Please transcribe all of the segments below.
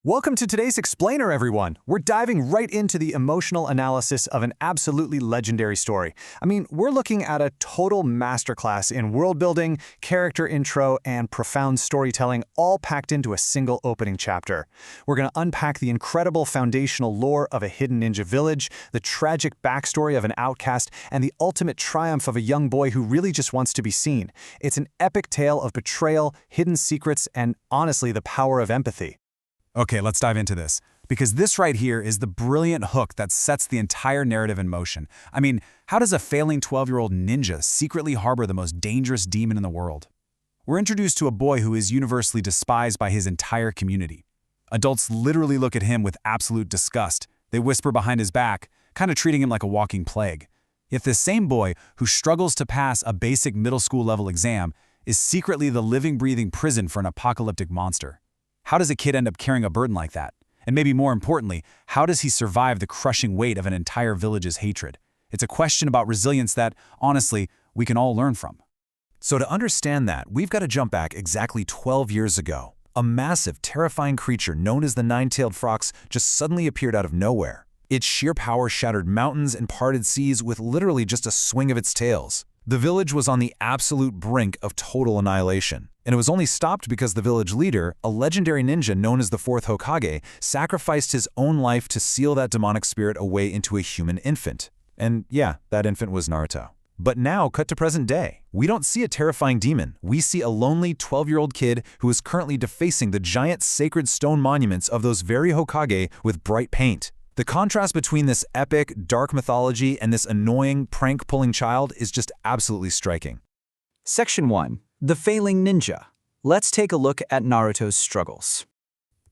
Welcome to today's Explainer, everyone. We're diving right into the emotional analysis of an absolutely legendary story. We're looking at a total masterclass in world building, character intro, and profound storytelling, all packed into a single opening chapter. We're going to unpack the incredible foundational lore of a hidden ninja village, the tragic backstory of an outcast, and the ultimate triumph of a young boy who really just wants to be seen. It's an epic tale of betrayal, hidden secrets, and honestly, the power of empathy. Okay, let's dive into this, because this right here is the brilliant hook that sets the entire narrative in motion. How does a failing 12-year-old ninja secretly harbor the most dangerous demon in the world? We're introduced to a boy who is universally despised by his entire community. Adults literally look at him with absolute disgust. They whisper behind his back, kind of treating him like a walking plague. Yet this same boy, who struggles to pass a basic middle school level exam, is secretly the living, breathing prison for an apocalyptic monster. How does a kid end up carrying a burden like that? And maybe more importantly, how does he survive the crushing weight of an entire village's hatred? It's a question about resilience that, honestly, we can all learn from. So to understand that, we've got to jump back exactly 12 years ago. A massive, terrifying creature known as the Nine-Tailed Fox just suddenly appeared out of nowhere. Its sheer power shattered mountains and parted seas with literally just a swing of its tails. The village was on the absolute brink of total annihilation. And it was only stopped because the village leader, a legendary ninja known as the Fourth Hokage, sacrificed his own life to seal that demonic spirit away into a human infant. And yeah, that infant was Naruto. But now, cut to present day. We don't see a terrifying demon. We see a lonely 12-year-old kid who is currently defacing the giant sacred stone monuments of those very Hokage with bright paint. The contrast between this epic, dark mythology and this annoying, prank-pulling child is just absolutely striking. Section 1. The Failing Ninja. Let's take a look at Naruto's struggles.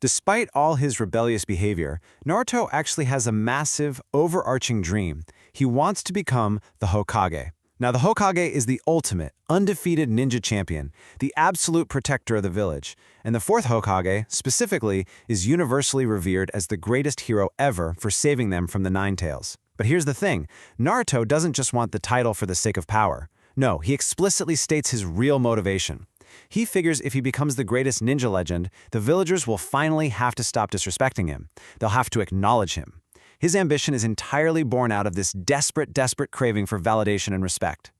Despite all his rebellious behavior, Naruto actually has a massive, overarching dream. He wants to become the Hokage. Now, the Hokage is the ultimate, undefeated ninja champion, the absolute protector of the village. And the fourth Hokage, specifically, is universally revered as the greatest hero ever for saving them from the Nine Tails. But here's the thing, Naruto doesn't just want the title for the sake of power. No, he explicitly states his real motivation. He figures if he becomes the greatest ninja legend, the villagers will finally have to stop disrespecting him. They'll have to acknowledge him. His ambition is entirely born out of this desperate craving for validation and respect.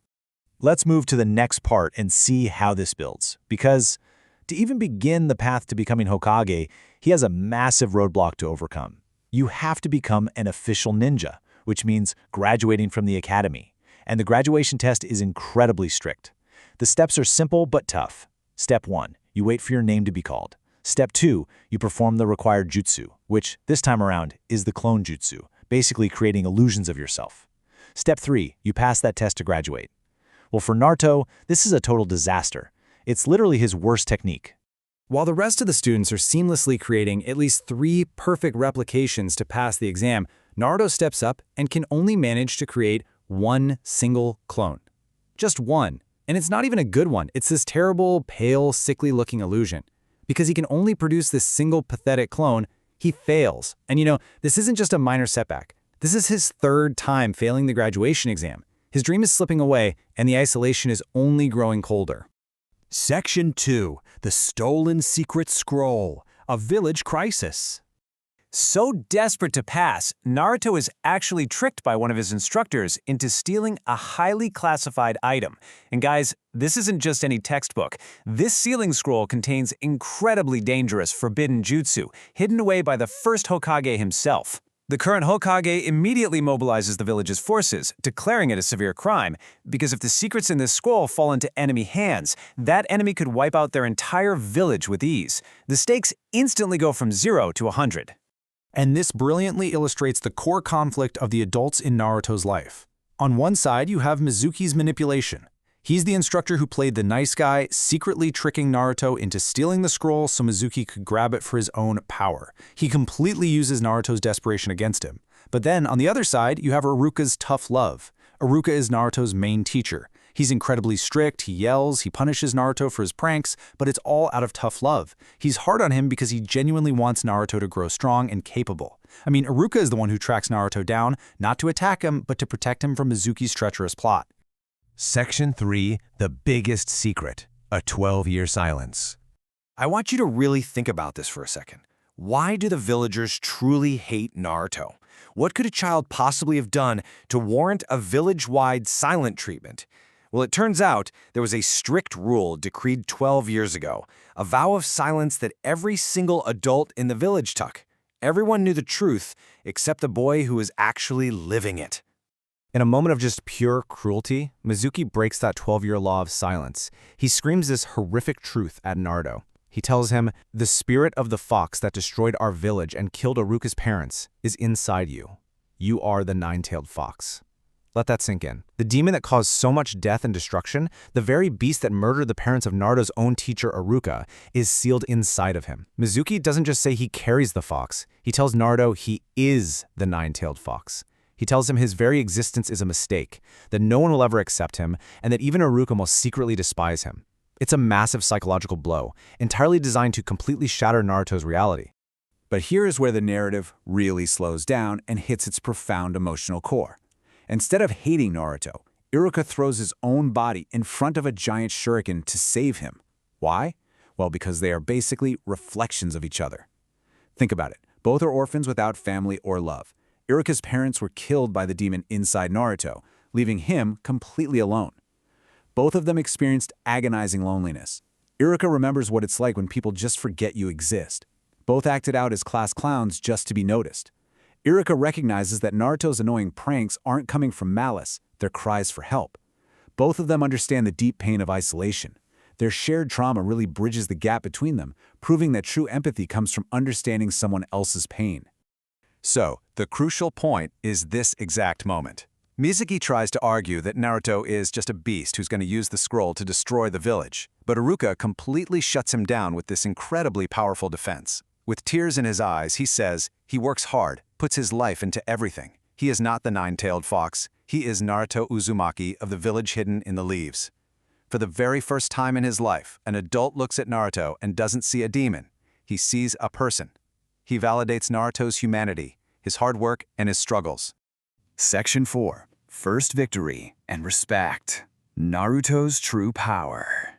Let's move to the next part and see how this builds. Because to even begin the path to becoming Hokage, he has a massive roadblock to overcome. You have to become an official ninja, which means graduating from the academy. And the graduation test is incredibly strict. The steps are simple but tough. Step 1, you wait for your name to be called. Step 2, you perform the required jutsu, which, this time around, is the clone jutsu, basically creating illusions of yourself. Step 3, you pass that test to graduate. Well, for Naruto, this is a total disaster. It's literally his worst technique. While the rest of the students are seamlessly creating at least 3 perfect replications to pass the exam, Naruto steps up and can only manage to create one single clone. Just one. And it's not even a good one. It's this terrible, pale, sickly-looking illusion. Because he can only produce this single pathetic clone, he fails. And this isn't just a minor setback. This is his 3rd time failing the graduation exam. His dream is slipping away, and the isolation is only growing colder. Section 2. The Stolen Secret Scroll. A Village Crisis. So desperate to pass, Naruto is actually tricked by one of his instructors into stealing a highly classified item. And guys, this isn't just any textbook. This sealing scroll contains incredibly dangerous forbidden jutsu, hidden away by the first Hokage himself. The current Hokage immediately mobilizes the village's forces, declaring it a severe crime, because if the secrets in this scroll fall into enemy hands, that enemy could wipe out their entire village with ease. The stakes instantly go from 0 to 100. And this brilliantly illustrates the core conflict of the adults in Naruto's life. On one side, you have Mizuki's manipulation. He's the instructor who played the nice guy, secretly tricking Naruto into stealing the scroll so Mizuki could grab it for his own power. He completely uses Naruto's desperation against him. But then, on the other side, you have Iruka's tough love. Iruka is Naruto's main teacher. He's incredibly strict, he yells, he punishes Naruto for his pranks, but it's all out of tough love. He's hard on him because he genuinely wants Naruto to grow strong and capable. Iruka is the one who tracks Naruto down, not to attack him, but to protect him from Mizuki's treacherous plot. Section 3. The Biggest Secret. A 12-year silence. I want you to really think about this for a second. Why do the villagers truly hate Naruto? What could a child possibly have done to warrant a village-wide silent treatment? Well, it turns out there was a strict rule decreed 12 years ago, a vow of silence that every single adult in the village took. Everyone knew the truth except the boy who was actually living it. In a moment of just pure cruelty, Mizuki breaks that 12-year law of silence. He screams this horrific truth at Naruto. He tells him, "The spirit of the fox that destroyed our village and killed Iruka's parents is inside you. You are the nine-tailed fox." Let that sink in. The demon that caused so much death and destruction, the very beast that murdered the parents of Naruto's own teacher Iruka, is sealed inside of him. Mizuki doesn't just say he carries the fox. He tells Naruto he is the nine-tailed fox. He tells him his very existence is a mistake, that no one will ever accept him, and that even Iruka must secretly despise him. It's a massive psychological blow, entirely designed to completely shatter Naruto's reality. But here is where the narrative really slows down and hits its profound emotional core. Instead of hating Naruto, Iruka throws his own body in front of a giant shuriken to save him. Why? Well, because they are basically reflections of each other. Think about it. Both are orphans without family or love. Iruka's parents were killed by the demon inside Naruto, leaving him completely alone. Both of them experienced agonizing loneliness. Iruka remembers what it's like when people just forget you exist. Both acted out as class clowns just to be noticed. Iruka recognizes that Naruto's annoying pranks aren't coming from malice, they're cries for help. Both of them understand the deep pain of isolation. Their shared trauma really bridges the gap between them, proving that true empathy comes from understanding someone else's pain. So, the crucial point is this exact moment. Mizuki tries to argue that Naruto is just a beast who's going to use the scroll to destroy the village, but Iruka completely shuts him down with this incredibly powerful defense. With tears in his eyes, he says he works hard, puts his life into everything. He is not the nine-tailed fox. He is Naruto Uzumaki of the village hidden in the leaves. For the very first time in his life, an adult looks at Naruto and doesn't see a demon. He sees a person. He validates Naruto's humanity, his hard work, and his struggles. Section 4. First Victory and Respect. Naruto's True Power.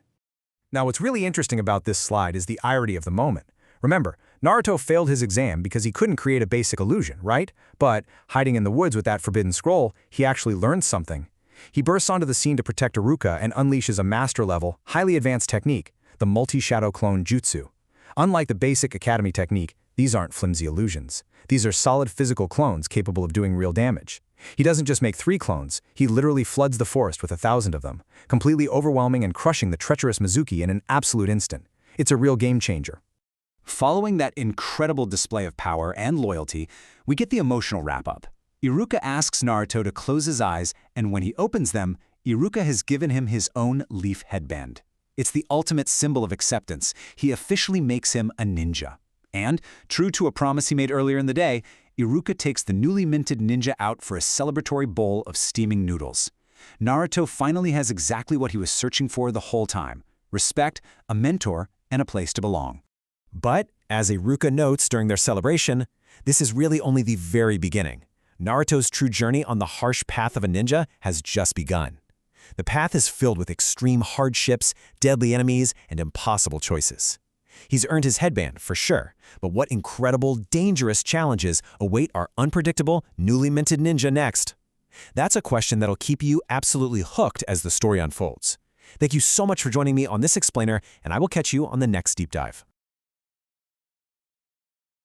Now, what's really interesting about this slide is the irony of the moment. Remember, Naruto failed his exam because he couldn't create a basic illusion, right? But, hiding in the woods with that forbidden scroll, he actually learned something. He bursts onto the scene to protect Iruka and unleashes a master-level, highly advanced technique, the multi-shadow clone jutsu. Unlike the basic academy technique, these aren't flimsy illusions. These are solid physical clones capable of doing real damage. He doesn't just make 3 clones, he literally floods the forest with 1,000 of them, completely overwhelming and crushing the treacherous Mizuki in an absolute instant. It's a real game changer. Following that incredible display of power and loyalty, we get the emotional wrap-up. Iruka asks Naruto to close his eyes, and when he opens them, Iruka has given him his own leaf headband. It's the ultimate symbol of acceptance. He officially makes him a ninja. And, true to a promise he made earlier in the day, Iruka takes the newly minted ninja out for a celebratory bowl of steaming noodles. Naruto finally has exactly what he was searching for the whole time: respect, a mentor, and a place to belong. But, as Iruka notes during their celebration, this is really only the very beginning. Naruto's true journey on the harsh path of a ninja has just begun. The path is filled with extreme hardships, deadly enemies, and impossible choices. He's earned his headband, for sure, but what incredible, dangerous challenges await our unpredictable, newly minted ninja next? That's a question that'll keep you absolutely hooked as the story unfolds. Thank you so much for joining me on this explainer, and I will catch you on the next deep dive.